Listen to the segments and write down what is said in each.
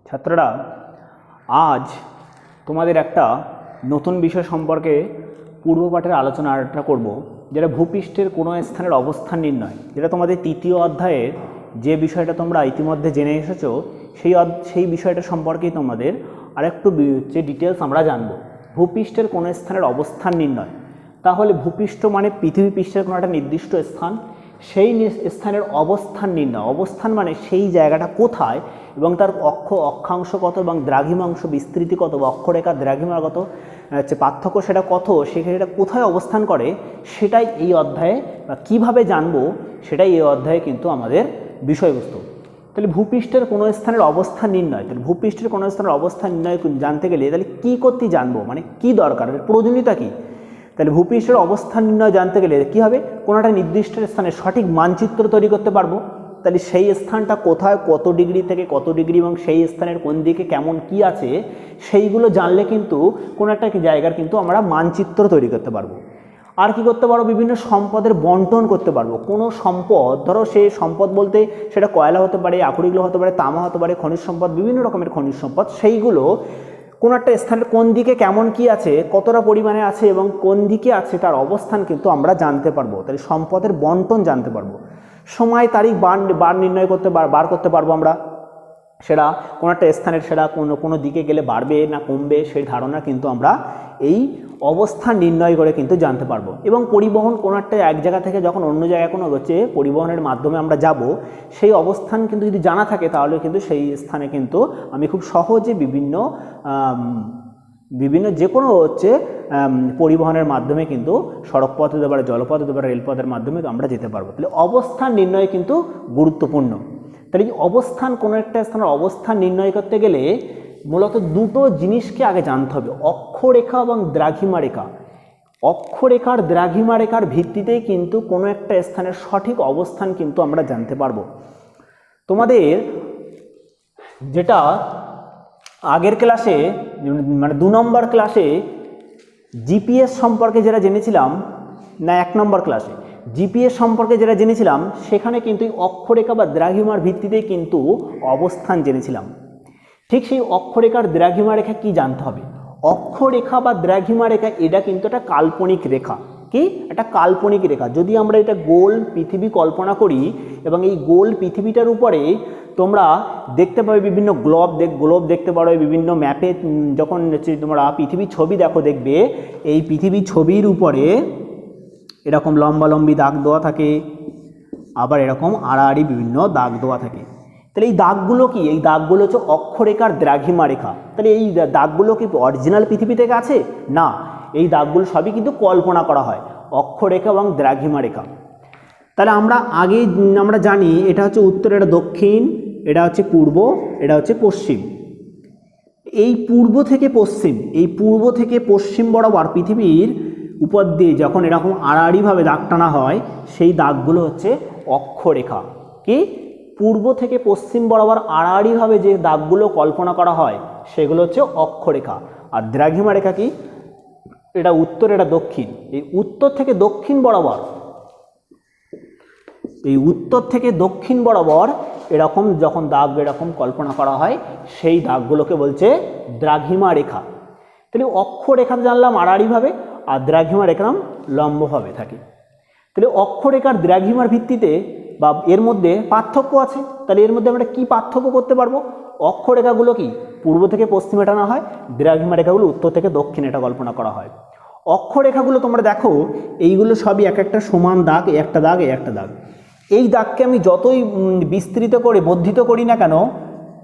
ছাত্ররা, আজ তোমাদের একটা নতুন বিষয় সম্পর্কে পূর্বপাঠের আলোচনাটা করব, যেটা ভূপৃষ্ঠের কোনো স্থানের অবস্থান নির্ণয়। যেটা তোমাদের তৃতীয় অধ্যায়ের যে বিষয়টা তোমরা ইতিমধ্যে জেনে এসেছো, সেই বিষয়টা সম্পর্কেই তোমাদের আরেকটু যে ডিটেলস আমরা জানব। ভূপৃষ্ঠের কোনো স্থানের অবস্থান নির্ণয়। তাহলে ভূপৃষ্ঠ মানে পৃথিবী পৃষ্ঠের কোনো একটা নির্দিষ্ট স্থান, সেই স্থানের অবস্থান নির্ণয়। অবস্থান মানে সেই জায়গাটা কোথায় এবং তার অক্ষাংশ কত এবং দ্রাঘিমাংশ বিস্তৃতি কত বা অক্ষরেখা দ্রাঘিমার কত হচ্ছে পার্থক্য, সেটা কত, সেখানে এটা কোথায় অবস্থান করে, সেটাই এই অধ্যায়ে বা কীভাবে জানবো সেটাই এই অধ্যায়ে কিন্তু আমাদের বিষয়বস্তু। তাহলে ভূপৃষ্ঠের কোনো স্থানের অবস্থান নির্ণয়, তাহলে ভূপৃষ্ঠের কোনো স্থানের অবস্থান নির্ণয় জানতে গেলে তাহলে কী করতে জানবো, মানে কী দরকার, প্রয়োজনীয়তা কী? তাহলে ভূপৃষ্ঠের অবস্থান নির্ণয় জানতে গেলে কী হবে, কোনো একটা নির্দিষ্ট স্থানের সঠিক মানচিত্র তৈরি করতে পারবো। তাহলে সেই স্থানটা কোথায়, কত ডিগ্রি থেকে কত ডিগ্রি এবং সেই স্থানের কোন দিকে কেমন কি আছে, সেইগুলো জানলে কিন্তু কোনো একটা জায়গার কিন্তু আমরা মানচিত্র তৈরি করতে পারবো। আর কি করতে পারবো, বিভিন্ন সম্পদের বন্টন করতে পারবো। কোনো সম্পদ, ধরো সেই সম্পদ বলতে সেটা কয়লা হতে পারে, আকরিকগুলো হতে পারে, তামা হতে পারে, খনিজ সম্পদ, বিভিন্ন রকমের খনিজ সম্পদ, সেইগুলো কোনো একটা স্থানের কোন দিকে কেমন কি আছে, কতটা পরিমাণে আছে এবং কোন দিকে আছে তার অবস্থান কিন্তু আমরা জানতে পারবো। তাহলে সম্পদের বন্টন জানতে পারবো। সময় তারিখ বার নির্ণয় করতে বার করতে পারবো আমরা। সেটা কোনো একটা স্থানের সেটা কোনো দিকে গেলে বাড়বে না কমবে সেই ধারণা কিন্তু আমরা এই অবস্থান নির্ণয় করে কিন্তু জানতে পারবো। এবং পরিবহন, কোনো একটা এক জায়গা থেকে যখন অন্য জায়গায় কোনো হচ্ছে পরিবহনের মাধ্যমে আমরা যাব, সেই অবস্থান কিন্তু যদি জানা থাকে তাহলে কিন্তু সেই স্থানে কিন্তু আমি খুব সহজে বিভিন্ন যে কোনো হচ্ছে পরিবহনের মাধ্যমে কিন্তু সড়ক পথ হতে পারে, জলপথ হতে পারে, রেলপথের মাধ্যমে আমরা যেতে পারবো। তাহলে অবস্থান নির্ণয় কিন্তু গুরুত্বপূর্ণ। তাহলে এই অবস্থান, কোনো একটা স্থানের অবস্থান নির্ণয় করতে গেলে মূলত দুটো জিনিসকে আগে জানতে হবে, অক্ষরেখা এবং দ্রাঘিমা রেখা। অক্ষরেখার দ্রাঘিমা রেখার ভিত্তিতেই কিন্তু কোনো একটা স্থানের সঠিক অবস্থান কিন্তু আমরা জানতে পারবো। তোমাদের যেটা আগের ক্লাসে মানে 2 নম্বর ক্লাসে জিপিএস সম্পর্কে যেটা জেনেছিলাম, না 1 নম্বর ক্লাসে জিপিএস সম্পর্কে যেটা জেনেছিলাম, সেখানে কিন্তু অক্ষরেখা বা দ্রাঘিমার ভিত্তিতেই কিন্তু অবস্থান জেনেছিলাম। ঠিক সেই অক্ষরেখার দ্রাঘিমা রেখা কি জানতে হবে। অক্ষরেখা বা দ্রাঘিমা রেখা এটা কিন্তু একটা কাল্পনিক রেখা। কি একটা কাল্পনিক রেখা। যদি আমরা এটা গোল পৃথিবী কল্পনা করি এবং এই গোল পৃথিবীটার উপরে তোমরা দেখতে পাবে বিভিন্ন গ্লোব দেখতে পারো, বিভিন্ন ম্যাপে যখন তোমরা পৃথিবীর ছবি দেখবে এই পৃথিবীর ছবির উপরে এরকম লম্বালম্বি দাগ দেওয়া থাকে, আবার এরকম আড়াআড়ি বিভিন্ন দাগ দেওয়া থাকে। তাহলে এই দাগগুলো কি, এই দাগগুলো হচ্ছে অক্ষরেখার দ্রাঘিমা রেখা। তাহলে এই দাগগুলো কি অরিজিনাল পৃথিবী থেকে আছে? না, এই দাগগুলো সবই কিন্তু কল্পনা করা হয়, অক্ষরেখা এবং দ্রাঘিমা রেখা। তাহলে আমরা জানি এটা হচ্ছে উত্তর, এটা দক্ষিণ, এটা হচ্ছে পূর্ব, এটা হচ্ছে পশ্চিম। এই পূর্ব থেকে পশ্চিম বরাবর পৃথিবীর উপর দিয়ে যখন এরকম আড়াআড়িভাবে দাগ টানা হয়, সেই দাগগুলো হচ্ছে অক্ষরেখা। কি পূর্ব থেকে পশ্চিম বরাবর আড়াআড়িভাবে যে দাগগুলো কল্পনা করা হয় সেগুলো হচ্ছে অক্ষরেখা। আর দ্রাঘিমা রেখা কি, এটা উত্তর, এটা দক্ষিণ। এই উত্তর থেকে দক্ষিণ বরাবর এরকম যখন দাগ এরকম কল্পনা করা হয়, সেই দাগগুলোকে বলছে দ্রাঘিমা রেখা। তাহলে অক্ষরেখা জানলাম আড়াআড়িভাবে, আর দ্রাঘিমা রেখা লম্বভাবে থাকে। তাহলে অক্ষরেখার দ্রাঘিমার ভিত্তিতে বা এর মধ্যে পার্থক্য আছে। তাহলে এর মধ্যে আমরা কি পার্থক্য করতে পারবো, অক্ষরেখাগুলো কি পূর্ব থেকে পশ্চিমে টানা হয়, দ্রাঘিমা রেখাগুলো উত্তর থেকে দক্ষিণে এটা কল্পনা করা হয়। অক্ষরেখাগুলো তোমরা দেখো, এইগুলো সবই এক একটা সমান দাগ, একটা দাগ, একটা দাগ। এই দাগকে আমি যতই বিস্তৃত করে বর্ধিত করি না কেন,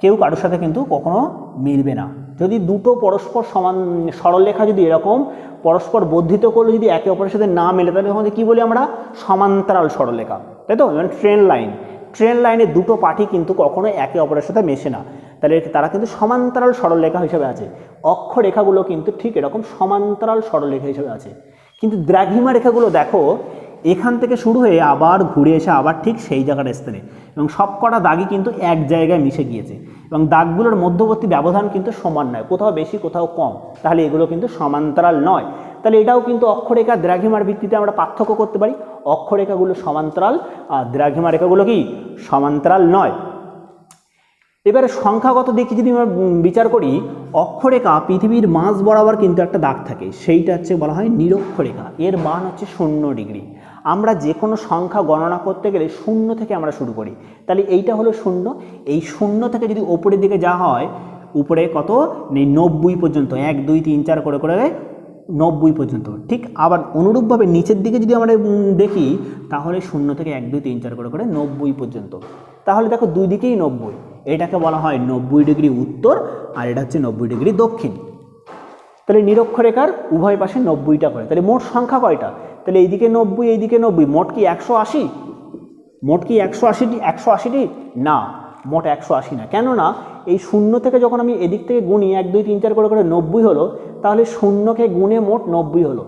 কেউ কারোর সাথে কিন্তু কখনো মিলবে না। যদি দুটো পরস্পর সমান সরলরেখা যদি এরকম পরস্পর বর্ধিত করলে যদি একে অপরের সাথে না মেলে, তাহলে আমাদের কী বলি আমরা, সমান্তরাল সরলরেখা, তাই তো? মানে ট্রেন লাইনের দুটো পাটি কিন্তু কখনো একে অপরের সাথে মেশে না, তাহলে তারা কিন্তু সমান্তরাল সরলরেখা হিসেবে আছে। অক্ষরেখাগুলো কিন্তু ঠিক এরকম সমান্তরাল সরলরেখা হিসেবে আছে। কিন্তু দ্রাঘিমা রেখাগুলো দেখো, এখান থেকে শুরু হয়ে আবার ঘুরে এসে আবার ঠিক সেই জায়গার স্থানে, এবং সবকটা দাগই কিন্তু এক জায়গায় মিশে গিয়েছে, এবং দাগগুলোর মধ্যবর্তী ব্যবধান কিন্তু সমান নয়, কোথাও বেশি কোথাও কম। তাহলে এগুলো কিন্তু সমান্তরাল নয়। তাহলে এটাও কিন্তু অক্ষরেখা দ্রাঘিমার ভিত্তিতে আমরা পার্থক্য করতে পারি, অক্ষরেখাগুলো সমান্তরাল আর দ্রাঘিমা রেখাগুলো কি সমান্তরাল নয়। এবারে সংখ্যাগত দিকে যদি আমরা বিচার করি, অক্ষরেখা পৃথিবীর মাঝ বরাবর কিন্তু একটা দাগ থাকে, সেইটা হচ্ছে বলা হয় নিরক্ষরেখা। এর মান হচ্ছে 0 ডিগ্রি। আমরা যে কোনো সংখ্যা গণনা করতে গেলে 0 থেকে আমরা শুরু করি, তাহলে এইটা হলো 0। এই 0 থেকে যদি ওপরের দিকে যাওয়া হয়, উপরে কত নেই 90 পর্যন্ত, 1 2 3 4 করে করে 90 পর্যন্ত। ঠিক আবার অনুরূপভাবে নিচের দিকে যদি আমরা দেখি, তাহলে 0 থেকে 1 2 3 4 করে করে 90 পর্যন্ত। তাহলে দেখো দুই দিকেই 90, এটাকে বলা হয় 90 ডিগ্রি উত্তর, আর এটা হচ্ছে 90 ডিগ্রি দক্ষিণ। তাহলে নিরক্ষরেখার উভয় পাশে 90টা করে। তাহলে মোট সংখ্যা কয়টা? তাহলে এইদিকে 90, এইদিকে 90, মোট কি 180? মোট কি 180টি? না, মোট 180 না। কেননা এই 0 থেকে যখন আমি এদিক থেকে গুনি 1 2 3 4 করে করে 90 হলো, তাহলে 0কে গুনে মোট 90 হলো।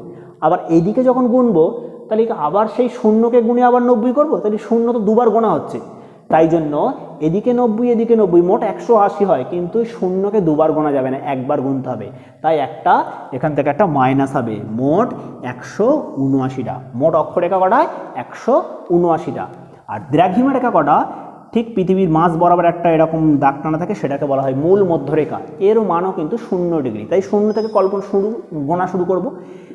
আবার এইদিকে যখন গুনবো, তাহলে আবার সেই 0কে গুনে আবার 90 করবো, তাহলে 0 তো দুবার গোনা হচ্ছে। তাই জন্য এদিকে 90 এদিকে 90, মোট 180 হয়, কিন্তু 0কে দুবার গোনা যাবে না, একবার গুনতে হবে। তাই একটা এখান থেকে একটা মাইনাস হবে, মোট 179টা। মোট অক্ষরেখা কটা? 179টা। আর দ্রাঘিমারেখা কটা? ঠিক পৃথিবীর মাঝ বরাবর একটা এরকম দাগ টানা থাকে, সেটাকে বলা হয় মূল মধ্যরেখা। এর মানও কিন্তু 0 ডিগ্রি। তাই 0 থেকে গোনা শুরু করব।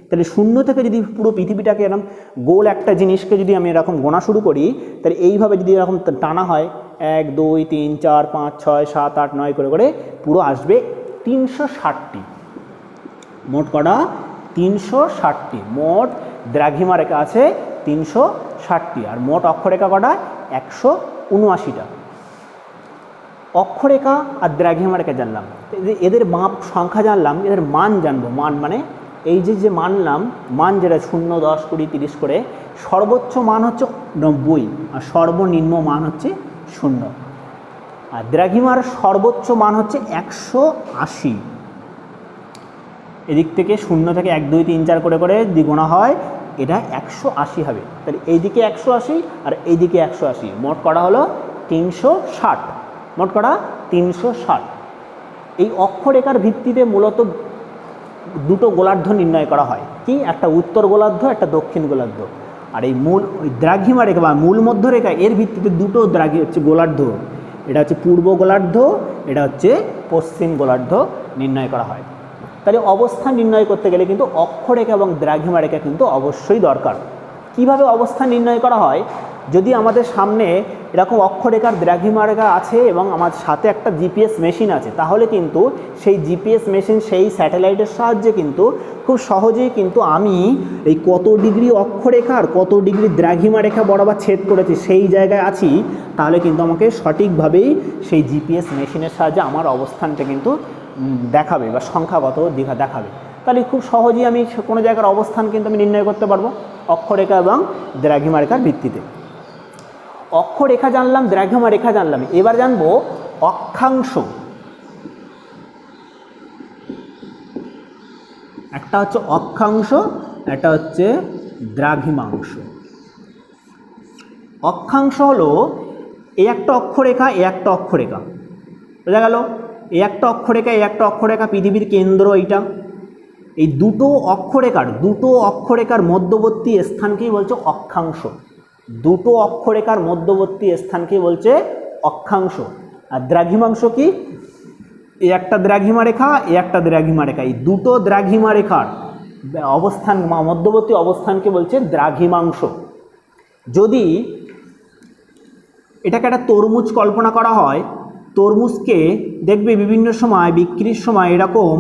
তাহলে 0 থেকে যদি পুরো পৃথিবীটাকে এরকম গোল একটা জিনিসকে যদি আমি এরকম গোনা শুরু করি, তাহলে এইভাবে যদি এরকম টানা হয় 1 2 3 4 5 6 7 8 9 করে করে পুরো আসবে 360টি। মোট কটা? 360টি। মোট দ্রাঘিমারেখা আছে 360টি। আর মোট অক্ষরেখা কটা? 179টা। অক্ষরেখা আর দ্রাঘিমারেখা জানলাম, এদের মাপ সংখ্যা জানলাম, এদের মান জানবো। মান মানে এই যে মানলাম, মান যেটা 0 10 20 30 করে, সর্বোচ্চ মান হচ্ছে 90 আর সর্বনিম্ন মান হচ্ছে 0। আর দ্রাঘিমার সর্বোচ্চ মান হচ্ছে 180। এদিক থেকে 0 থেকে 1 2 3 4 করে করে দ্বিগুণা হয়, এটা 180 হবে। তাহলে এইদিকে 180 আর এইদিকে 180, মোট করা হলো 360। মোট করা 360। এই অক্ষরেখার ভিত্তিতে মূলত দুটো গোলার্ধ নির্ণয় করা হয়, কি? একটা উত্তর গোলার্ধ, একটা দক্ষিণ গোলার্ধ। আর এই দ্রাঘিমারেখা বা মূল মধ্যরেখা, এর ভিত্তিতে দুটো গোলার্ধ, এটা হচ্ছে পূর্ব গোলার্ধ, এটা হচ্ছে পশ্চিম গোলার্ধ নির্ণয় করা হয়। তাহলে অবস্থান নির্ণয় করতে গেলে কিন্তু অক্ষরেখা এবং দ্রাঘিমারেখা কিন্তু অবশ্যই দরকার। কিভাবে অবস্থান নির্ণয় করা হয়? যদি আমাদের সামনে এরকম অক্ষরেখার দ্রাঘিমারেখা আছে এবং আমার সাথে একটা জিপিএস মেশিন আছে, তাহলে কিন্তু সেই জিপিএস মেশিন সেই স্যাটেলাইটের সাহায্যে কিন্তু খুব সহজেই কিন্তু আমি এই কত ডিগ্রি অক্ষরেখা আর কত ডিগ্রি দ্রাঘিমারেখা বরাবর ছেদ করেছি সেই জায়গায় আছি, তাহলে কিন্তু আমাকে সঠিকভাবেই সেই জিপিএস মেশিনের সাহায্যে আমার অবস্থানটা কিন্তু দেখাবে বা সংখ্যাগত দিঘা দেখাবে। তাহলে খুব সহজেই আমি কোনো জায়গার অবস্থান কিন্তু আমি নির্ণয় করতে পারবো অক্ষরেখা এবং দ্রাঘিমারেখার ভিত্তিতে। অক্ষরেখা জানলাম, দ্রাঘিমারেখা জানলাম, এবার জানবো অক্ষাংশ। একটা হচ্ছে অক্ষাংশ, একটা হচ্ছে দ্রাঘিমাংশ। অক্ষাংশ হলো এই একটা অক্ষরেখা, এই একটা অক্ষরেখা, বোঝা গেল? এই একটা অক্ষরেখা, এই একটা অক্ষরেখা, পৃথিবীর কেন্দ্র এইটা। এই দুটো অক্ষরেখার মধ্যবর্তী স্থানকেই বলছে অক্ষাংশ। দুটো অক্ষরেখার মধ্যবর্তী স্থানকেই বলছে অক্ষাংশ। আর দ্রাঘিমাংশ কি? এই একটা দ্রাঘিমারেখা, এই একটা দ্রাঘিমারেখা, এই দুটো দ্রাঘিমারেখার অবস্থান, মধ্যবর্তী অবস্থানকে বলছে দ্রাঘিমাংশ। যদি এটাকে একটা তরমুজ কল্পনা করা হয়, তরমুজকে দেখবে বিভিন্ন সময় বিক্রির সময় এরকম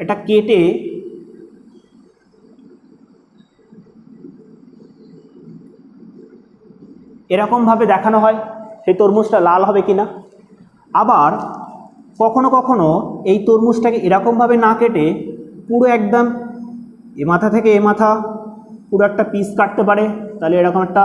এটা কেটে এরকমভাবে দেখানো হয়, সেই তরমুজটা লাল হবে কিনা। আবার কখনো কখনো এই তরমুজটাকে এরকমভাবে না কেটে পুরো একদম এ মাথা থেকে এ মাথা পুরো একটা পিস কাটতে পারে, তাহলে এরকম একটা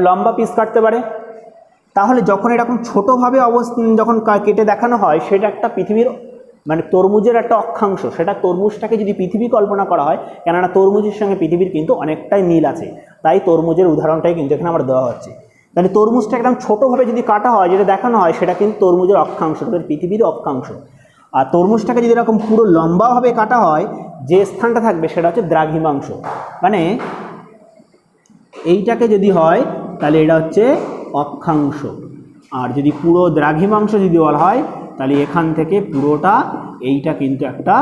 লম্বা পিস কাটতে পারে। তাহলে যখন এরকম ছোটোভাবে যখন কেটে দেখানো হয়, সেটা একটা পৃথিবীর মানে তরমুজের একটা অক্ষাংশ। সেটা তরমুজটাকে যদি পৃথিবী কল্পনা করা হয়, কেননা তরমুজের সঙ্গে পৃথিবীর কিন্তু অনেকটাই মিল আছে, তাই তরমুজের উদাহরণটাই কিন্তু এখানে আমার দেওয়া হচ্ছে। তাহলে তরমুজটা একদম ছোটোভাবে যদি কাটা হয়, যেটা দেখানো হয়, সেটা কিন্তু তরমুজের অক্ষাংশ, পৃথিবীর অক্ষাংশ। আর তরমুজটাকে যদি এরকম পুরো লম্বাভাবে কাটা হয়, যে স্থানটা থাকবে সেটা হচ্ছে দ্রাঘিমাংশ। মানে এইটাকে যদি হয় তাহলে এটা হচ্ছে অক্ষাংশ, আর যদি পুরো দ্রাঘিমাংশ যদি বলা হয় তাহলে এখান থেকে পুরোটা এইটা কিন্তু একটা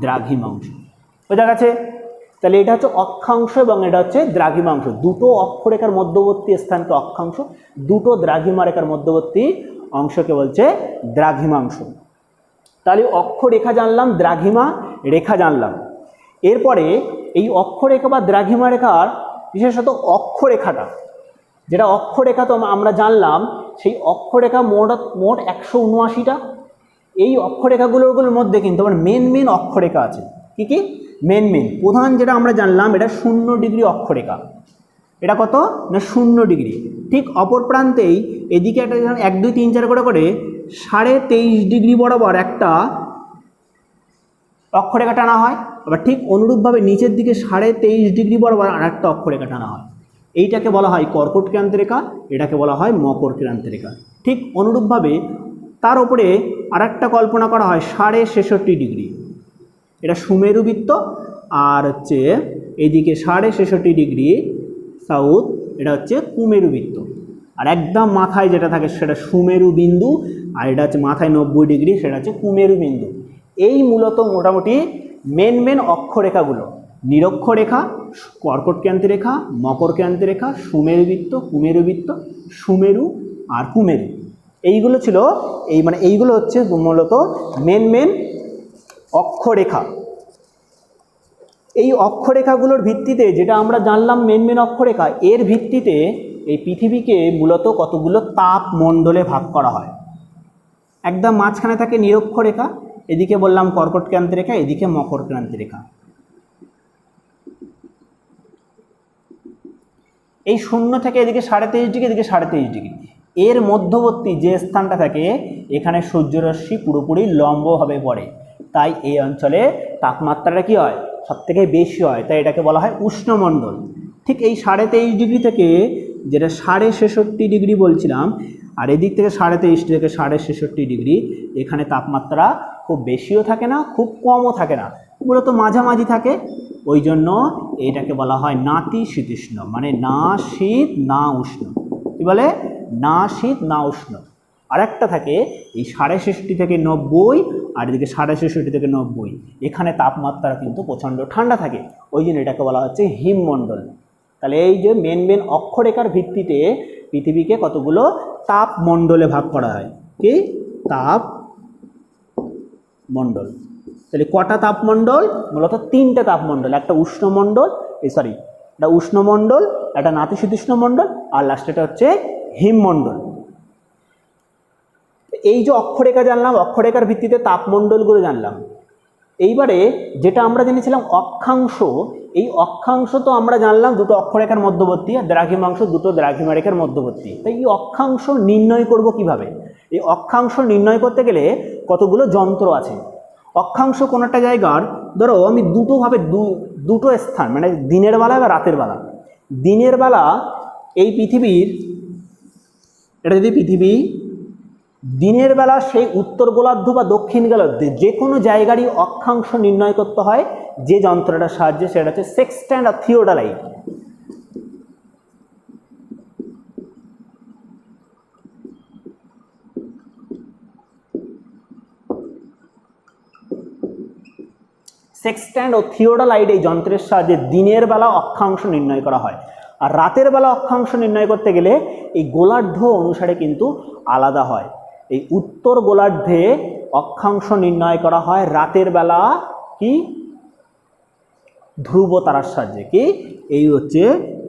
দ্রাঘিমাংশ। বোঝা গেছে? তাহলে এটা হচ্ছে অক্ষাংশ এবং এটা হচ্ছে দ্রাঘিমাংশ। দুটো অক্ষরেখার মধ্যবর্তী স্থানকে অক্ষাংশ, দুটো দ্রাঘিমা রেখার মধ্যবর্তী অংশকে বলছে দ্রাঘিমাংশ। তাহলে অক্ষরেখা জানলাম, দ্রাঘিমা রেখা জানলাম। এরপরে এই অক্ষরেখা বা দ্রাঘিমা রেখার বিশেষত অক্ষরেখাটা, যেটা অক্ষরেখা তো আমরা জানলাম, সেই অক্ষরেখা মোট 179টা। এই অক্ষরেখাগুলোর মধ্যে কিন্তু আমার মেন অক্ষরেখা আছে। কি কি? মেন প্রধান যেটা আমরা জানলাম, এটা 0 ডিগ্রি অক্ষরেখা। এটা কত না 0 ডিগ্রি। ঠিক অপর প্রান্তেই এদিকে একটা 1 2 3 4 করে 23.5 ডিগ্রি বরাবর একটা অক্ষরেখা টানা হয়। আবার ঠিক অনুরূপভাবে নিচের দিকে 23.5 ডিগ্রি বরাবর আর একটা অক্ষরেখা টানা হয়। এইটাকে বলা হয় কর্কট ক্রান্তি রেখা, এটাকে বলা হয় মকর ক্রান্তি রেখা। ঠিক অনুরূপভাবে তার উপরে আর একটা কল্পনা করা হয় 66.5 ডিগ্রি, এটা সুমেরু বৃত্ত। আর হচ্ছে এদিকে 66.5 ডিগ্রি সাউথ, এটা হচ্ছে কুমেরু বৃত্ত। আর একদম মাথায় যেটা থাকে সেটা সুমেরু বিন্দু, আর এটা হচ্ছে মাথায় 90 ডিগ্রি, সেটা হচ্ছে কুমেরু বিন্দু। এই মূলত মোটামুটি মেন অক্ষরেখাগুলো: নিরক্ষরেখা, কর্কট ক্রান্তি রেখা, মকর ক্রান্তি রেখা, সুমেরু বৃত্ত, কুমেরু বৃত্ত, সুমেরু আর কুমেরু। এইগুলো ছিল এইগুলো হচ্ছে মূলত মেন অক্ষরেখা। এই অক্ষরেখাগুলোর ভিত্তিতে যেটা আমরা জানলাম মেন অক্ষরেখা, এর ভিত্তিতে এই পৃথিবীকে মূলত কতগুলো তাপমণ্ডলে ভাগ করা হয়। একদম মাঝখানে থাকে নিরক্ষরেখা, এদিকে বললাম কর্কট ক্রান্তি রেখা, এদিকে মকর ক্রান্তি রেখা। এই 0 থেকে এদিকে 23.5 ডিগ্রি, এদিকে 23.5 ডিগ্রি, এর মধ্যবর্তী যে স্থানটা থাকে এখানে সূর্যরশ্মি পুরোপুরি লম্বভাবে পড়ে, তাই এই অঞ্চলে তাপমাত্রাটা কি হয়? সবথেকে বেশি হয়, তাই এটাকে বলা হয় উষ্ণমণ্ডল। ঠিক এই 23.5 ডিগ্রি থেকে, যেটা 66.5 ডিগ্রি বলছিলাম, আর এদিক থেকে 23.5 থেকে 66.5 ডিগ্রি, এখানে তাপমাত্রা খুব বেশিও থাকে না, খুব কমও থাকে না, মূলত মাঝামাঝি থাকে। ওই জন্য এটাকে বলা হয় নাতিশীতোষ্ণ, মানে না শীত না উষ্ণ। কি বলে? না শীত না উষ্ণ। আর একটা থাকে এই 66 থেকে 90, আর এদিকে 66 থেকে 90, এখানে তাপমাত্রা কিন্তু প্রচণ্ড ঠান্ডা থাকে, ওই জন্য এটাকে বলা হচ্ছে হিমমণ্ডল। তাহলে এই যে মেন অক্ষরেখার ভিত্তিতে পৃথিবীকে কতগুলো তাপমণ্ডলে ভাগ করা হয়। কি? তাপমণ্ডল। তাহলে কটা তাপমণ্ডল? মূলত 3টে তাপমণ্ডল, একটা উষ্ণমণ্ডল, একটা উষ্ণমণ্ডল, একটা নাতিশীতোষ্ণ মণ্ডল, আর লাস্টেটা হচ্ছে হিমমণ্ডল। এই যে অক্ষরেখা জানলাম, অক্ষরেখার ভিত্তিতে তাপমণ্ডলগুলো জানলাম। এইবারে যেটা আমরা জেনেছিলাম অক্ষাংশ, এই অক্ষাংশ তো আমরা জানলাম দুটো অক্ষরেখার মধ্যবর্তী, আর দ্রাঘিমাংশ দুটো দ্রাঘিমা রেখার মধ্যবর্তী। তাই এই অক্ষাংশ নির্ণয় করব কিভাবে? এই অক্ষাংশ নির্ণয় করতে গেলে কতগুলো যন্ত্র আছে। অক্ষাংশ কোনো একটা জায়গার, ধরো আমি দুটো স্থান, মানে দিনের বেলা বা রাতের বেলা। দিনের বেলা এই পৃথিবীর, এটা যদি পৃথিবী দিনের বেলা সেই উত্তর গোলার্ধ বা দক্ষিণ গোলার্ধে যে কোনো জায়গারই অক্ষাংশ নির্ণয় করতে হয় যে যন্ত্রটার সাহায্যে, সেটা হচ্ছে সেক্সট্যান্ট আর থিওডালাইট। সেক্সট্যান্ট ও থিওডালাইট এই যন্ত্রের সাহায্যে দিনের বেলা অক্ষাংশ নির্ণয় করা হয়। আর রাতের বেলা অক্ষাংশ নির্ণয় করতে গেলে এই গোলার্ধ অনুসারে কিন্তু আলাদা হয়। এই উত্তর গোলার্ধে অক্ষাংশ নির্ণয় করা হয় রাতের বেলা কি? ধ্রুব তারার সাহায্যে। কি? এই হচ্ছে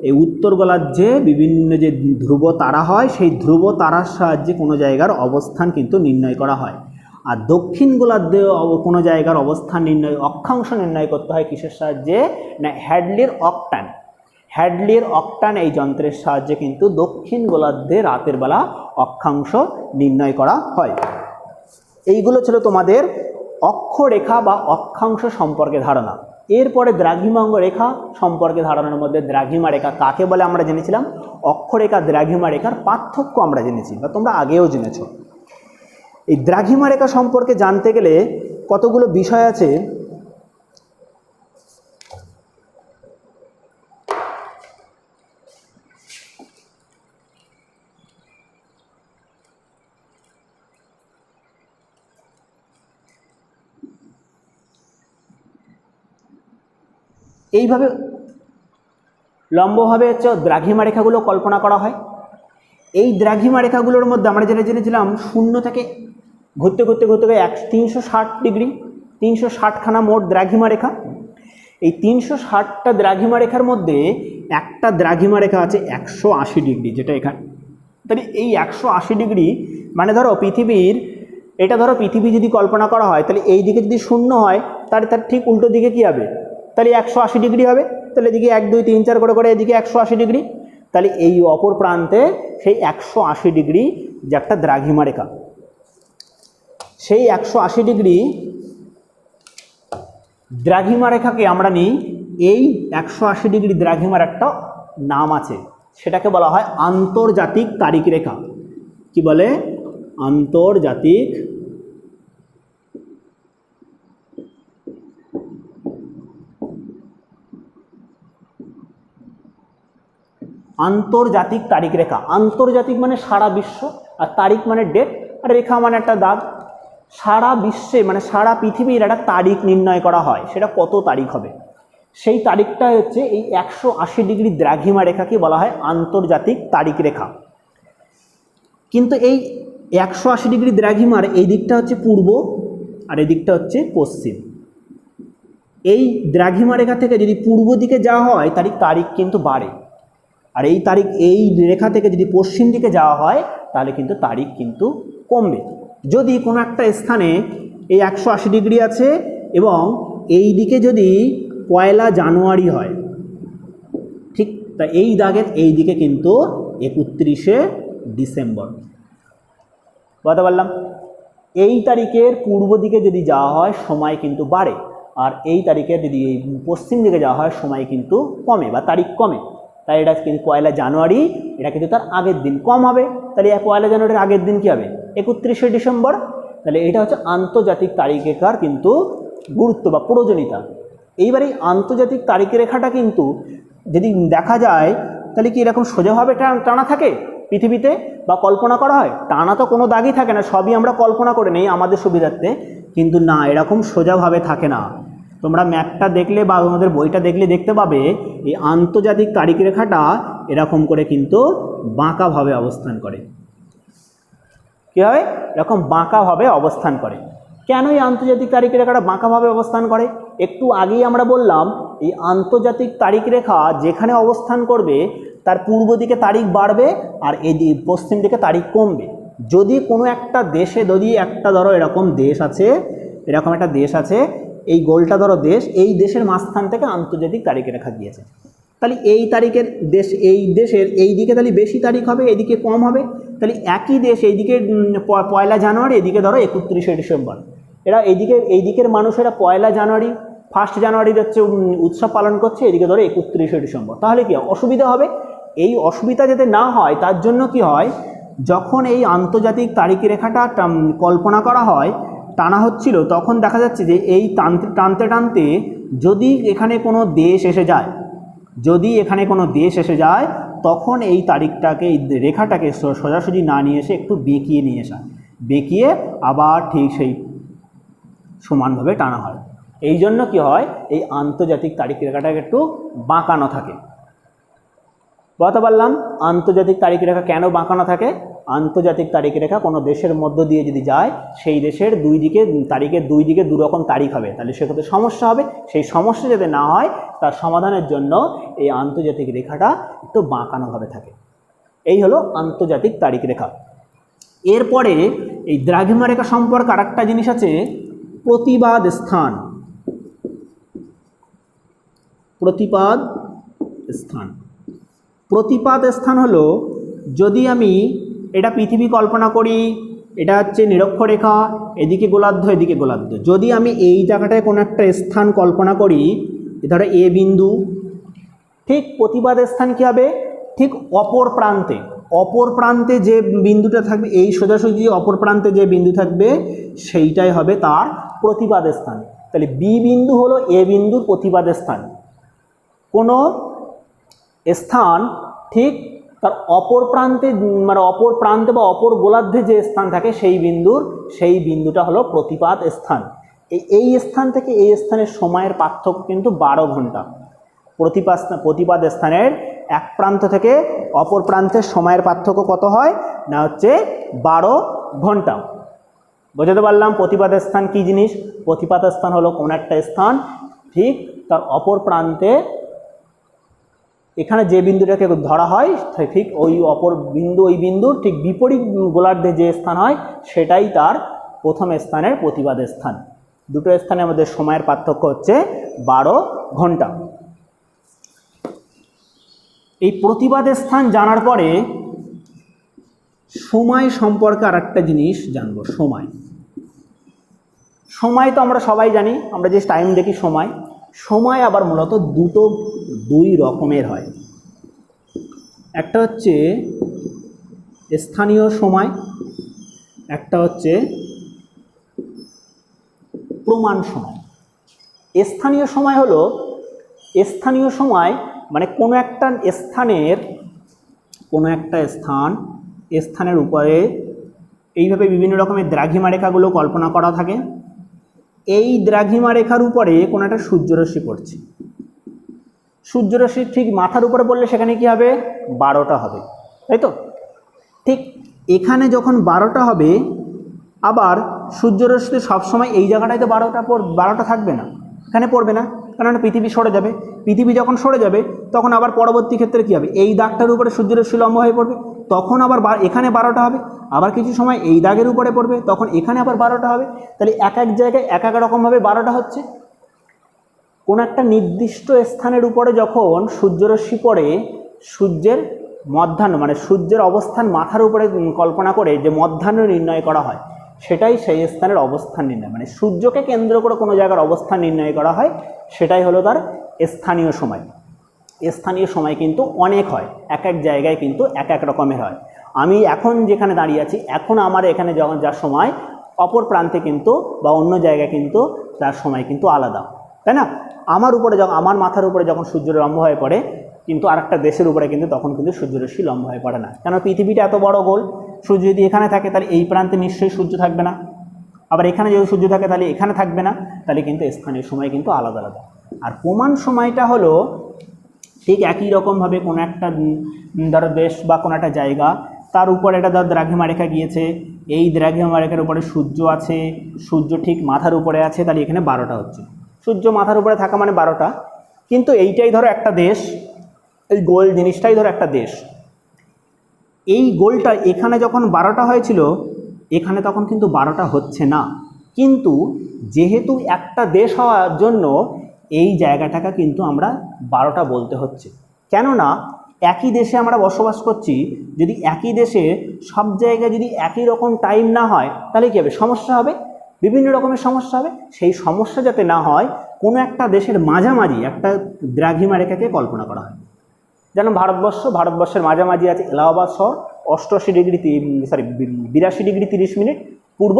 এই উত্তর গোলার্ধে বিভিন্ন যে ধ্রুব তারা হয়, সেই ধ্রুব তারার সাহায্যে কোনো জায়গার অবস্থান কিন্তু নির্ণয় করা হয়। আর দক্ষিণ গোলার্ধে কোনো জায়গার অবস্থান নির্ণয়, অক্ষাংশ নির্ণয় করতে হয় কিসের সাহায্যে? না হ্যাডলির অকটান। হ্যাডলির অকটান এই যন্ত্রের সাহায্যে কিন্তু দক্ষিণ গোলার্ধে রাতের বেলা অক্ষাংশ নির্ণয় করা হয়। এইগুলো ছিল তোমাদের অক্ষরেখা বা অক্ষাংশ সম্পর্কে ধারণা। এরপরে দ্রাঘিমাঙ্গ রেখা সম্পর্কে ধারণার মধ্যে দ্রাঘিমা রেখা কাকে বলে আমরা জেনেছিলাম, অক্ষরেখা দ্রাঘিমা রেখার পার্থক্য আমরা জেনেছি, বা তোমরা আগেও জেনেছো। এই দ্রাঘিমা রেখা সম্পর্কে জানতে গেলে কতগুলো বিষয় আছে। এইভাবে লম্বভাবে হচ্ছে দ্রাঘিমা রেখাগুলো কল্পনা করা হয়। এই দ্রাঘিমা রেখাগুলোর মধ্যে আমরা যেটা জেনেছিলাম, শূন্য থেকে ঘুরতে ঘুরতে ঘুরতে গিয়ে 360 ডিগ্রি, 360খানা মোট দ্রাঘিমা রেখা। এই 360টা দ্রাঘিমা রেখার মধ্যে একটা দ্রাঘিমা রেখা আছে 180 ডিগ্রি, যেটা এখানে। তাহলে এই 180 ডিগ্রি মানে ধরো পৃথিবীর, এটা ধরো পৃথিবী যদি কল্পনা করা হয়, তাহলে এই দিকে যদি শূন্য হয়, তার ঠিক উল্টো দিকে কী হবে? তাহলে 180 ডিগ্রি হবে। তাহলে এদিকে 1 2 3 4 করে এদিকে 180 ডিগ্রি। তাহলে এই অপর প্রান্তে সেই 180 ডিগ্রি যে একটা দ্রাঘিমা রেখা, সেই 180 ডিগ্রি দ্রাঘিমা রেখাকে আমরা নিই, এই 180 ডিগ্রি দ্রাঘিমার একটা নাম আছে, সেটাকে বলা হয় আন্তর্জাতিক তারিখ রেখা। কি বলে? আন্তর্জাতিক আন্তর্জাতিক তারিখ রেখা। আন্তর্জাতিক মানে সারা বিশ্ব, আর তারিখ মানে ডেট, আর রেখা মানে একটা দাগ। সারা বিশ্বে মানে সারা পৃথিবীর একটা তারিখ নির্ণয় করা হয়, সেটা কত তারিখ হবে, সেই তারিখটা হচ্ছে এই 180 ডিগ্রি দ্রাঘিমা রেখাকে বলা হয় আন্তর্জাতিক তারিখ রেখা। কিন্তু এই 180 ডিগ্রি দ্রাঘিমার এই দিকটা হচ্ছে পূর্ব, আর এই দিকটা হচ্ছে পশ্চিম। এই দ্রাঘিমা রেখা থেকে যদি পূর্ব দিকে যাওয়া হয়, তারিখ কিন্তু বাড়ে, আর এই তারিখ এই রেখা থেকে যদি পশ্চিম দিকে যাওয়া হয়, তাহলে কিন্তু তারিখ কিন্তু কমবে। যদি কোনো একটা স্থানে এই 180 ডিগ্রি আছে এবং এই দিকে যদি 1 জানুয়ারি হয়, ঠিক তা এই দাগের এই দিকে কিন্তু 31শে ডিসেম্বর। বলতে পারলাম? এই তারিখের পূর্ব দিকে যদি যাওয়া হয়, সময় কিন্তু বাড়ে, আর এই তারিখের যদি এই পশ্চিম দিকে যাওয়া হয়, সময় কিন্তু কমে বা তারিখ কমে। তাই এটা কিন্তু 1 জানুয়ারি, এটা কিন্তু তার আগের দিন কম হবে। তাহলে 1 জানুয়ারির আগের দিন কী হবে? 31শে ডিসেম্বর। তাহলে এটা হচ্ছে আন্তর্জাতিক তারিখ রেখার কিন্তু গুরুত্ব বা প্রয়োজনীয়তা। এইবার এই আন্তর্জাতিক তারিখ রেখাটা কিন্তু যদি দেখা যায়, তাহলে কি এরকম সোজাভাবে টানা থাকে পৃথিবীতে বা কল্পনা করা হয়? টানা তো কোনো দাগই থাকে না, সবই আমরা কল্পনা করে নেই আমাদের সুবিধার্থে, কিন্তু না, এরকম সোজাভাবে থাকে না। তোমরা ম্যাপটা দেখলে বা আমাদের বইটা দেখলে দেখতে পাবে, এই আন্তর্জাতিক তারিখ রেখাটা এরকম করে কিন্তু বাঁকাভাবে অবস্থান করে। কী হয়? এরকম বাঁকাভাবে অবস্থান করে। কেন এই আন্তর্জাতিক তারিখ রেখাটা বাঁকাভাবে অবস্থান করে? একটু আগেই আমরা বললাম, এই আন্তর্জাতিক তারিখ রেখা যেখানে অবস্থান করবে, তার পূর্ব দিকে তারিখ বাড়বে, আর এই পশ্চিম দিকে তারিখ কমবে। যদি কোনো একটা দেশে, যদি একটা ধরো এরকম দেশ আছে, এরকম একটা দেশ আছে, এই গোলটা ধরো দেশ, এই দেশের মাঝখান থেকে আন্তর্জাতিক তারিখ রেখা গিয়েছে, তাহলে এই তারিখের দেশ, এই দেশের এই দিকে তাহলে বেশি তারিখ হবে, এদিকে কম হবে। তাহলে একই দেশ, এইদিকে 1 জানুয়ারি, এদিকে ধরো 31শে ডিসেম্বর। এরা এই দিকের মানুষেরা 1 জানুয়ারি, 1 জানুয়ারির হচ্ছে উৎসব পালন করছে, এদিকে ধরো 31শে ডিসেম্বর। তাহলে কি অসুবিধা হবে? এই অসুবিধা যাতে না হয় তার জন্য কি হয়, যখন এই আন্তর্জাতিক তারিখ রেখাটা কল্পনা করা হয়, টানা হচ্ছিল, তখন দেখা যাচ্ছে যে এই টানতে টানতে যদি এখানে কোনো দেশ এসে যায়, তখন এই তারিখটাকে, এই রেখাটাকে সোজাসুজি না নিয়ে এসে একটু বেঁকিয়ে নিয়ে আসা, বেঁকিয়ে আবার ঠিক সেই সমানভাবে টানা হয়। এই জন্য কি হয়, এই আন্তর্জাতিক তারিখ রেখাটাকে একটু বাঁকানো থাকে। বলতে পারলাম আন্তর্জাতিক তারিখ রেখা কেন বাঁকানো থাকে? আন্তর্জাতিক তারিখ রেখা কোনো দেশের মধ্য দিয়ে যদি যায়, সেই দেশের তারিখের দুই দিকে দুরকম তারিখ হবে, তাহলে সেক্ষেত্রে সমস্যা হবে। সেই সমস্যা যাতে না হয়, তার সমাধানের জন্য এই আন্তর্জাতিক রেখাটা একটু বাঁকানোভাবে থাকে। এই হলো আন্তর্জাতিক তারিখ রেখা। এরপরে এই দ্রাঘিমা রেখা সম্পর্কে আরেকটা জিনিস আছে, প্রতিপাদ স্থান। প্রতিপাদ স্থান হলো, যদি আমি এটা পৃথিবী কল্পনা করি, এটা হচ্ছে নিরক্ষরেখা, এদিকে গোলার্ধ, এদিকে গোলার্ধ। যদি আমি এই জায়গাটায় কোনো একটা স্থান কল্পনা করি, ধরো এ বিন্দু, ঠিক প্রতিপাদ স্থান কী হবে? ঠিক অপর প্রান্তে, অপর প্রান্তে যে বিন্দুটা থাকবে, এই সোজাসুজি অপর প্রান্তে যে বিন্দু থাকবে সেইটাই হবে তার প্রতিপাদ স্থান। তাহলে বি বিন্দু হলো এ বিন্দুর প্রতিপাদ স্থান। কোনো স্থান ঠিক তার অপর প্রান্তে, মানে অপর প্রান্তে বা অপর গোলার্ধে যে স্থান থাকে সেই বিন্দুটা হলো প্রতিপাদ স্থান। এই স্থান থেকে এই স্থানের সময়ের পার্থক্য কিন্তু 12 ঘন্টা। প্রতিপাদ স্থানের এক প্রান্ত থেকে অপর প্রান্তের সময়ের পার্থক্য কত হয় না, হচ্ছে 12 ঘন্টা। বোঝাতে পারলাম প্রতিপাদ স্থান কী জিনিস? প্রতিপাদ স্থান হলো কোন একটা স্থান ঠিক তার অপর প্রান্তে, এখানে যে বিন্দুটাকে ধরা হয় ঠিক ওই অপর বিন্দু, ওই বিন্দুর ঠিক বিপরীত গোলার্ধে যে স্থান হয় সেটাই তার প্রথম স্থানের প্রতিপাদ স্থান। দুটো স্থানের মধ্যে সময়ের পার্থক্য হচ্ছে 12 ঘন্টা। এই প্রতিপাদ স্থান জানার পরে সময় সম্পর্কে আর একটা জিনিস জানবো। সময় তো আমরা সবাই জানি, আমরা যে টাইম দেখি সময় আবার মূলত দুই রকমের হয়। একটা হচ্ছে স্থানীয় সময়, একটা হচ্ছে প্রমাণ সময়। স্থানীয় সময় হলো, স্থানীয় সময় মানে কোনো একটা স্থানের উপরে এইভাবে বিভিন্ন রকমের দ্রাঘিমা রেখাগুলো কল্পনা করা থাকে। এই দ্রাঘিমা রেখার উপরে কোনো একটা সূর্যরশ্মি পড়ছে, সূর্যরশ্মি ঠিক মাথার উপরে পড়লে সেখানে কি হবে? 12টা হবে, তাই তো? ঠিক এখানে যখন 12টা হবে, আবার সূর্যরশ্মি সবসময় এই জায়গাটায় তো 12টা থাকবে না, এখানে পড়বে না, কারণ পৃথিবী সরে যাবে। পৃথিবী যখন সরে যাবে তখন আবার পরবর্তী ক্ষেত্রে কী হবে? এই দাগটার উপরে সূর্যরশ্মি লম্ব হয়ে পড়বে, তখন আবার এখানে 12টা হবে। আবার কিছু সময় এই দাগের উপরে পড়বে, তখন এখানে আবার 12টা হবে। তাহলে এক এক জায়গায় এক এক রকমভাবে 12টা হচ্ছে। কোনো একটা নির্দিষ্ট স্থানের উপরে যখন সূর্যরশ্মি পড়ে, সূর্যের মধ্যাহ্ন মানে সূর্যের অবস্থান মাথার উপরে কল্পনা করে যে মধ্যাহ্ন নির্ণয় করা হয়, সেটাই সেই স্থানের অবস্থান নির্ণয়, মানে সূর্যকে কেন্দ্র করে কোনো জায়গার অবস্থান নির্ণয় করা হয়, সেটাই হলো তার স্থানীয় সময়। স্থানীয় সময় কিন্তু অনেক হয়, এক এক জায়গায় কিন্তু এক এক রকমের হয়। আমি এখন যেখানে দাঁড়িয়ে আছি, এখন আমার এখানে যখন যার সময়, অপর প্রান্তে কিন্তু বা অন্য জায়গায় কিন্তু তার সময় কিন্তু আলাদা, তাই না? আমার মাথার উপরে যখন সূর্য লম্ব হয়ে পড়ে, কিন্তু আরেকটা দেশের উপরে কিন্তু তখন কিন্তু সূর্যরশ্মি লম্ব হয়ে পড়ে না, কেন? পৃথিবীটা এত বড় গোল, সূর্য যদি এখানে থাকে তাহলে এই প্রান্তে নিশ্চয়ই সূর্য থাকবে না, আবার এখানে যদি সূর্য থাকে তাহলে এখানে থাকবে না, তাহলে কিন্তু স্থানীয় সময় কিন্তু আলাদা আলাদা। আর প্রমাণ সময়টা হলো ঠিক একই রকমভাবে কোনো একটা ধরো দেশ বা কোনো একটা জায়গা, তার উপরে একটা ধর দ্রাঘিমা রেখা গিয়েছে, এই দ্রাঘিমা রেখার উপরে সূর্য আছে, সূর্য ঠিক মাথার উপরে আছে, তাহলে এখানে 12টা হচ্ছে। সূর্য মাথার উপরে থাকা মানে 12টা, কিন্তু এইটাই ধরো একটা দেশ, এই গোল জিনিসটাই ধরো একটা দেশ। এই গোলটা এখানে যখন 12টা হয়েছিল, এখানে তখন কিন্তু 12টা হচ্ছে না, কিন্তু যেহেতু একটা দেশ হওয়ার জন্য এই জায়গাটাকে কিন্তু আমরা 12টা বলতে হচ্ছে। কেননা একই দেশে আমরা বসবাস করছি, যদি একই দেশে সব জায়গায় যদি একই রকম টাইম না হয়, তাহলে কী হবে? সমস্যা হবে, বিভিন্ন রকমের সমস্যা হবে। সেই সমস্যা যাতে না হয়, কোনো একটা দেশের মাঝামাঝি একটা দ্রাঘিমা রেখাকে কল্পনা করা হয়। যেন ভারতবর্ষের মাঝামাঝি আছে এলাহাবাদ শহর, 82 ডিগ্রি 30 মিনিট পূর্ব।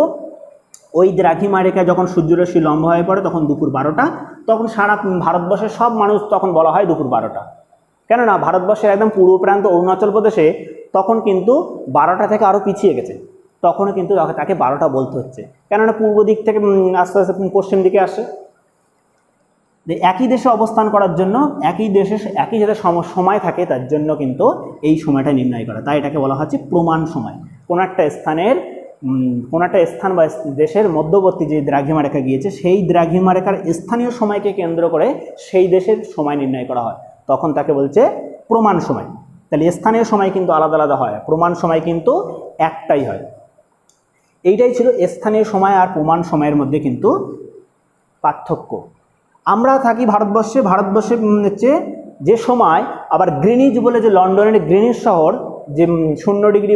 ওই দ্রাঘিমা রেখা যখন সূর্যরশ্মি লম্ব হয়ে পড়ে তখন দুপুর 12টা, তখন সারা ভারতবর্ষের সব মানুষ তখন বলা হয় দুপুর 12টা। কেননা ভারতবর্ষের একদম পূর্ব প্রান্ত অরুণাচল প্রদেশে তখন কিন্তু 12টা থেকে আরও পিছিয়ে গেছে, তখনও কিন্তু তাকে 12টা বলতে হচ্ছে, কেননা পূর্ব দিক থেকে আস্তে আস্তে পশ্চিম দিকে আসে। একই দেশে অবস্থান করার জন্য একই যাতে সময় থাকে, তার জন্য কিন্তু এই সময়টা নির্ণয় করা, তাই এটাকে বলা হচ্ছে প্রমাণ সময়। কোনো একটা স্থান বা দেশের মধ্যবর্তী যে দ্রাঘিমা রেখা গিয়েছে, সেই দ্রাঘিমা রেখার স্থানীয় সময়কে কেন্দ্র করে সেই দেশের সময় নির্ণয় করা হয়, তখন তাকে বলছে প্রমাণ সময়। তাহলে স্থানীয় সময় কিন্তু আলাদা আলাদা হয়, প্রমাণ সময় কিন্তু একটাই হয়। এইটাই ছিল স্থানীয় সময় আর প্রমাণ সময়ের মধ্যে কিন্তু পার্থক্য। আমরা থাকি ভারতবর্ষে হচ্ছে যে সময়, আবার গ্রিনিচ বলে যে লন্ডনের গ্রিনিচ শহর যে 0 ডিগ্রি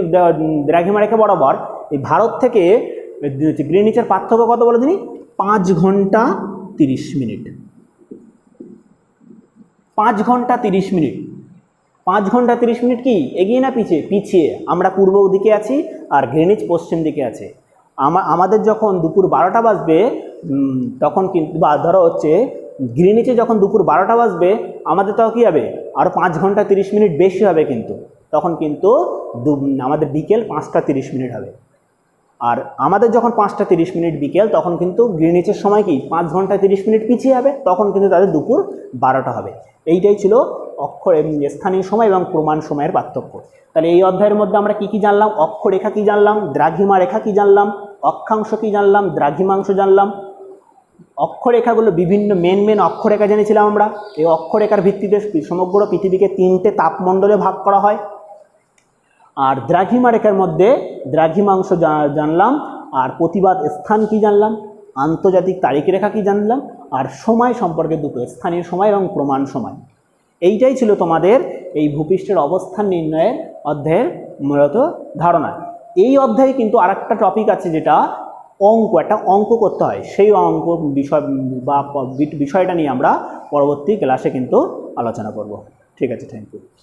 দ্রাঘিমা রেখা বরাবর, এই ভারত থেকে গ্রিনিচের পার্থক্য কত বলে তিনি? 5 ঘন্টা 30 মিনিট। 5 ঘন্টা 30 মিনিট। 5 ঘন্টা 30 মিনিট কি এগিয়ে না পিছিয়ে? পিছিয়ে। আমরা পূর্ব দিকে আছি আর গ্রিনিচ পশ্চিম দিকে আছে। আমাদের যখন দুপুর 12টা বাজবে তখন কিন্তু, বা ধরো হচ্ছে গ্রিনিচে যখন দুপুর 12টা বাজবে, আমাদের তাও কী হবে, আরও 5 ঘন্টা 30 মিনিট বেশি হবে কিন্তু। তখন কিন্তু আমাদের বিকেল 5টা 30 মিনিট হবে। আর আমাদের যখন 5টা 30 মিনিট বিকেল, তখন কিন্তু গ্রিনিচের সময় কি 5 ঘন্টা 30 মিনিট পিছিয়ে হবে, তখন কিন্তু তাদের দুপুর 12টা হবে। এইটাই ছিল স্থানীয় সময় এবং প্রমাণ সময়ের পার্থক্য। তাহলে এই অধ্যায়ের মধ্যে আমরা কি কি জানলাম? অক্ষরেখা কি জানলাম, দ্রাঘিমা রেখা কি জানলাম, অক্ষাংশ কি জানলাম, দ্রাঘিমাংশ জানলাম। অক্ষরেখাগুলো বিভিন্ন মেন অক্ষরেখা জেনেছিলাম আমরা। এই অক্ষরেখার ভিত্তিতে সমগ্র পৃথিবীকে 3টে তাপমণ্ডলে ভাগ করা হয়। আর দ্রাঘিমা রেখার মধ্যে দ্রাঘিমাংশ জানলাম, আর প্রতিবাদ স্থান কি জানলাম, আন্তর্জাতিক তারিখ রেখা কি জানলাম, আর সময় সম্পর্কে দুটো, স্থানীয় সময় এবং প্রমাণ সময়। এইটাই ছিল তোমাদের এই ভূপৃষ্ঠের অবস্থান নির্ণয়ের অধ্যায়ের মূলত ধারণা। এই অধ্যায়ে কিন্তু আরেকটা টপিক আছে, যেটা একটা অঙ্ক করতে হয়। সেই অঙ্ক বিষয়টা নিয়ে আমরা পরবর্তী ক্লাসে কিন্তু আলোচনা করব। ঠিক আছে, থ্যাংক ইউ।